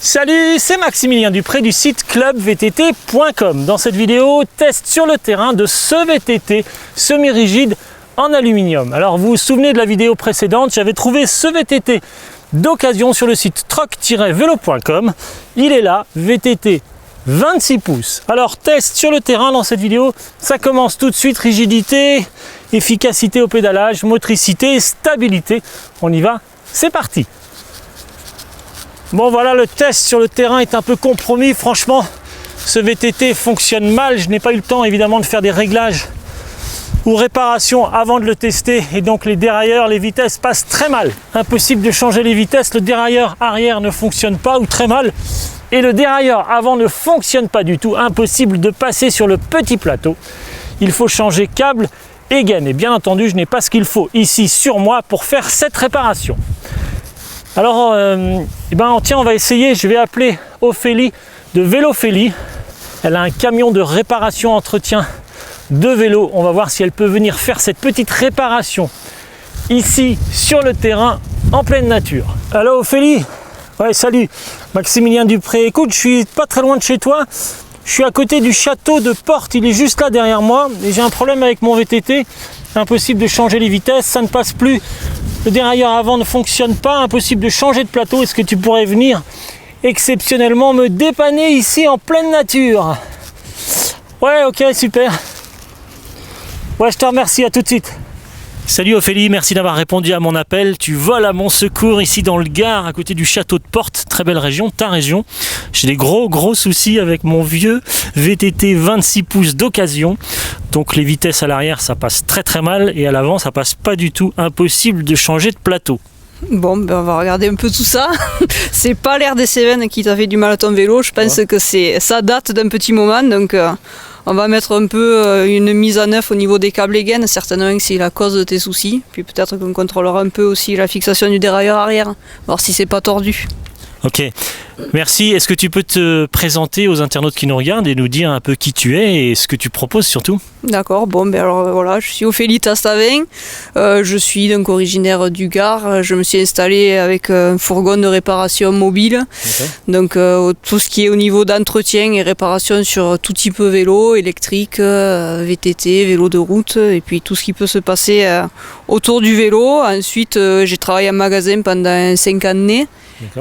Salut, c'est Maximilien Dupré du site clubvtt.com. Dans cette vidéo, test sur le terrain de ce VTT semi-rigide en aluminium. Alors vous vous souvenez de la vidéo précédente, j'avais trouvé ce VTT d'occasion sur le site troc-vélo.com. Il est là, VTT 26 pouces. Alors test sur le terrain dans cette vidéo, ça commence tout de suite, rigidité, efficacité au pédalage, motricité, stabilité. On y va, c'est parti. Bon voilà, le test sur le terrain est un peu compromis. Franchement, ce VTT fonctionne mal. Je n'ai pas eu le temps évidemment de faire des réglages ou réparations avant de le tester. Et donc les dérailleurs, les vitesses passent très mal. Impossible de changer les vitesses. Le dérailleur arrière ne fonctionne pas ou très mal. Et le dérailleur avant ne fonctionne pas du tout. Impossible de passer sur le petit plateau. Il faut changer câble et gaine. Et bien entendu, je n'ai pas ce qu'il faut ici sur moi pour faire cette réparation. Alors, tiens, on va essayer. Je vais appeler Ophélie de Vélophélie. Elle a un camion de réparation entretien de vélo. On va voir si elle peut venir faire cette petite réparation ici sur le terrain en pleine nature. Allô Ophélie? Ouais, salut. Maximilien Dupré. Écoute, je suis pas très loin de chez toi. Je suis à côté du château de Porte. Il est juste là derrière moi. Et j'ai un problème avec mon VTT. Impossible de changer les vitesses. Ça ne passe plus. Le dérailleur avant ne fonctionne pas, impossible de changer de plateau. Est-ce que tu pourrais venir exceptionnellement me dépanner ici en pleine nature? Ouais, ok, super. Ouais, je te remercie, à tout de suite. Salut Ophélie, merci d'avoir répondu à mon appel. Tu voles à mon secours ici dans le Gard, à côté du château de Porte. Très belle région, ta région. J'ai des gros soucis avec mon vieux VTT 26 pouces d'occasion. Donc les vitesses à l'arrière, ça passe très mal. Et à l'avant, ça passe pas du tout. Impossible de changer de plateau. Bon, on va regarder un peu tout ça. C'est pas l'air des Cévennes qui t'a fait du mal à ton vélo. Je pense que ça date d'un petit moment. Donc on va mettre un peu une mise à neuf au niveau des câbles et gaines. Certainement que c'est la cause de tes soucis. Puis peut-être qu'on contrôlera un peu aussi la fixation du dérailleur arrière. Voir si c'est pas tordu. Ok, merci. Est-ce que tu peux te présenter aux internautes qui nous regardent et nous dire un peu qui tu es et ce que tu proposes surtout? D'accord, bon, alors voilà, je suis Ophélie Tastavin, je suis donc originaire du Gard. Je me suis installée avec un fourgon de réparation mobile. Okay. Donc tout ce qui est au niveau d'entretien et réparation sur tout type de vélo, électrique, VTT, vélo de route, et puis tout ce qui peut se passer autour du vélo. Ensuite, j'ai travaillé en magasin pendant 5 années.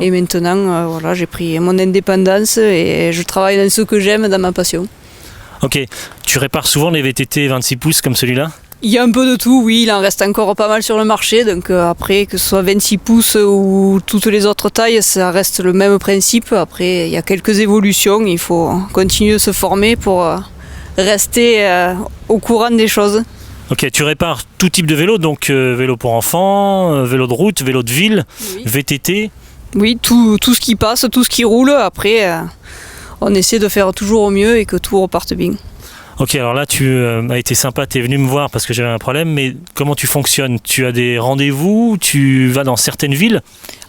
Et maintenant, voilà, j'ai pris mon indépendance et je travaille dans ce que j'aime, dans ma passion. Ok, tu répares souvent les VTT 26 pouces comme celui-là? Il y a un peu de tout, oui, il en reste encore pas mal sur le marché. Donc après, que ce soit 26 pouces ou toutes les autres tailles, ça reste le même principe. Après, il y a quelques évolutions, il faut continuer de se former pour rester au courant des choses. Ok, tu répares tout type de vélo, donc vélo pour enfants, vélo de route, vélo de ville, oui. VTT. Oui, tout ce qui passe, tout ce qui roule. Après, on essaie de faire toujours au mieux et que tout reparte bien. Ok, alors là, tu as été sympa, tu es venu me voir parce que j'avais un problème, mais comment tu fonctionnes? Tu as des rendez-vous? Tu vas dans certaines villes?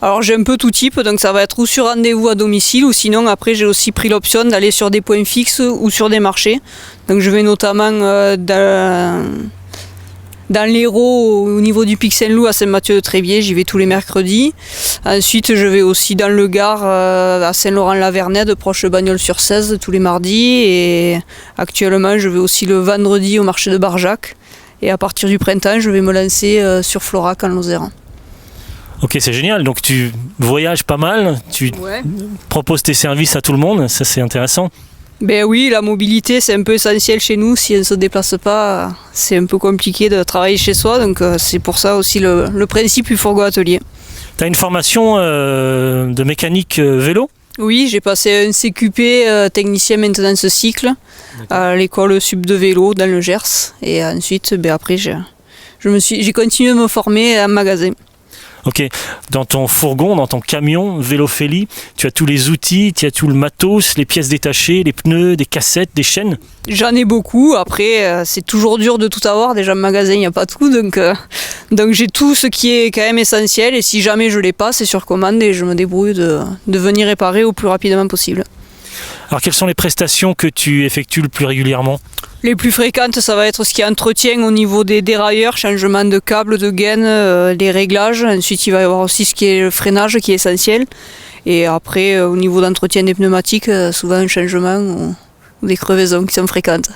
Alors j'ai un peu tout type, donc ça va être ou sur rendez-vous à domicile, ou sinon après j'ai aussi pris l'option d'aller sur des points fixes ou sur des marchés. Donc je vais notamment dans l'Hérault, au niveau du Pic Saint-Loup à Saint-Mathieu-de-Tréviers, j'y vais tous les mercredis. Ensuite, je vais aussi dans le Gard, à Saint-Laurent-la-Vernède, proche de Bagnols-sur-Cèze, tous les mardis. Et actuellement, je vais aussi le vendredi au marché de Barjac. Et à partir du printemps, je vais me lancer sur Florac en Lozère. Ok, c'est génial. Donc tu voyages pas mal, tu proposes tes services à tout le monde, ça c'est intéressant. Ben oui, la mobilité c'est un peu essentiel chez nous. Si on ne se déplace pas, c'est un peu compliqué de travailler chez soi. Donc c'est pour ça aussi le principe du fourgon atelier. Tu as une formation de mécanique vélo? Oui, j'ai passé un CQP technicien maintenance cycle à l'école sub de vélo dans le Gers. Et ensuite, après, j'ai continué de me former en magasin. Ok, dans ton fourgon, dans ton camion Vélophélie, tu as tous les outils, tu as tout le matos, les pièces détachées, les pneus, des cassettes, des chaînes? J'en ai beaucoup, après c'est toujours dur de tout avoir, déjà en magasin il n'y a pas tout, donc j'ai tout ce qui est quand même essentiel et si jamais je l'ai pas, c'est sur commande et je me débrouille de venir réparer au plus rapidement possible. Alors quelles sont les prestations que tu effectues le plus régulièrement? Les plus fréquentes, ça va être ce qui est entretien au niveau des dérailleurs, changement de câbles, de gaines, les réglages. Ensuite, il va y avoir aussi ce qui est le freinage qui est essentiel. Et après, au niveau d'entretien des pneumatiques, souvent un changement ou des crevaisons qui sont fréquentes.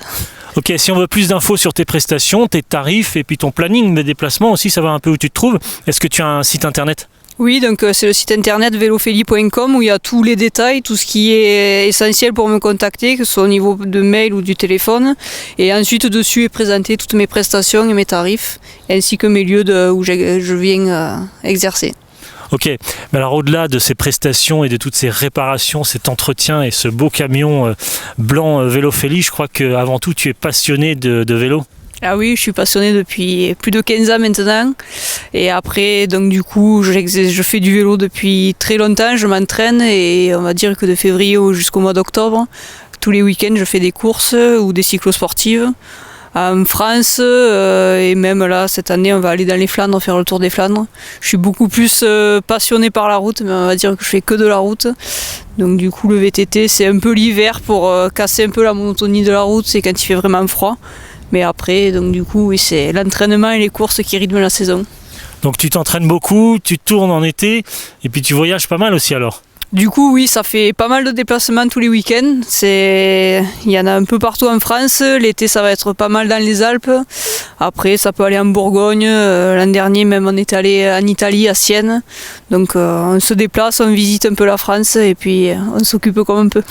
Ok, si on veut plus d'infos sur tes prestations, tes tarifs et puis ton planning de déplacement aussi, savoir un peu où tu te trouves, est-ce que tu as un site internet ? Oui, donc c'est le site internet velofeli.com où il y a tous les détails, tout ce qui est essentiel pour me contacter, que ce soit au niveau de mail ou du téléphone. Et ensuite, dessus est présenté toutes mes prestations et mes tarifs, ainsi que mes lieux où je viens exercer. Ok, mais alors au-delà de ces prestations et de toutes ces réparations, cet entretien et ce beau camion blanc Velofeli, je crois qu'avant tout tu es passionné de vélo. Ah oui, je suis passionnée depuis plus de 15 ans maintenant. Et après, donc du coup, je fais du vélo depuis très longtemps, je m'entraîne et on va dire que de février jusqu'au mois d'octobre, tous les week-ends, je fais des courses ou des cyclosportives en France et même là, cette année, on va aller dans les Flandres, faire le tour des Flandres. Je suis beaucoup plus passionnée par la route, mais on va dire que je fais que de la route. Donc du coup, le VTT, c'est un peu l'hiver pour casser un peu la monotonie de la route, c'est quand il fait vraiment froid. Mais après, donc du coup, oui, c'est l'entraînement et les courses qui rythment la saison. Donc tu t'entraînes beaucoup, tu tournes en été et puis tu voyages pas mal aussi alors. Du coup, oui, ça fait pas mal de déplacements tous les week-ends. Il y en a un peu partout en France. L'été, ça va être pas mal dans les Alpes. Après, ça peut aller en Bourgogne. L'an dernier, même, on est allé en Italie, à Sienne. Donc, on se déplace, on visite un peu la France et puis on s'occupe comme on peut.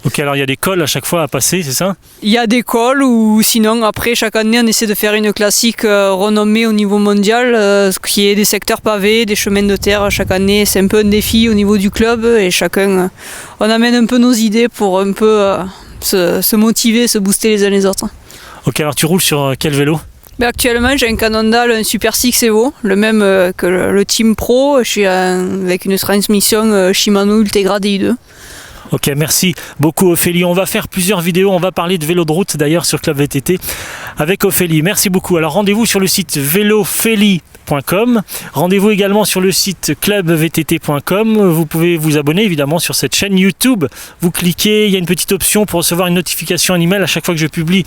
Ok, alors il y a des cols à chaque fois à passer, c'est ça ? Il y a des cols ou sinon, après, chaque année, on essaie de faire une classique renommée au niveau mondial, qui est des secteurs pavés, des chemins de terre. Chaque année, c'est un peu un défi au niveau du club et chacun, on amène un peu nos idées pour un peu se motiver, se booster les uns les autres. Ok, alors tu roules sur quel vélo ? Actuellement, j'ai un Cannondale, un Super 6 Evo, le même que le Team Pro. Je suis avec une transmission Shimano Ultegra Di2. Ok, merci beaucoup Ophélie. On va faire plusieurs vidéos, on va parler de vélo de route d'ailleurs sur Club VTT avec Ophélie. Merci beaucoup. Alors rendez-vous sur le site velofeli.com. Rendez-vous également sur le site clubvtt.com. Vous pouvez vous abonner évidemment sur cette chaîne YouTube. Vous cliquez, il y a une petite option pour recevoir une notification, un email à chaque fois que je publie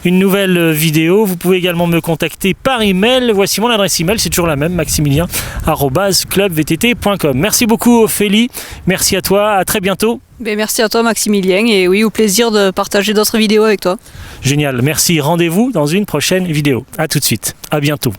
une nouvelle vidéo. Vous pouvez également me contacter par email. Voici mon adresse email, c'est toujours la même, maximilien@clubvtt.com. Merci beaucoup Ophélie. Merci à toi, à très bientôt. Merci à toi Maximilien et oui, au plaisir de partager d'autres vidéos avec toi. Génial, merci. Rendez-vous dans une prochaine vidéo. À tout de suite. À bientôt.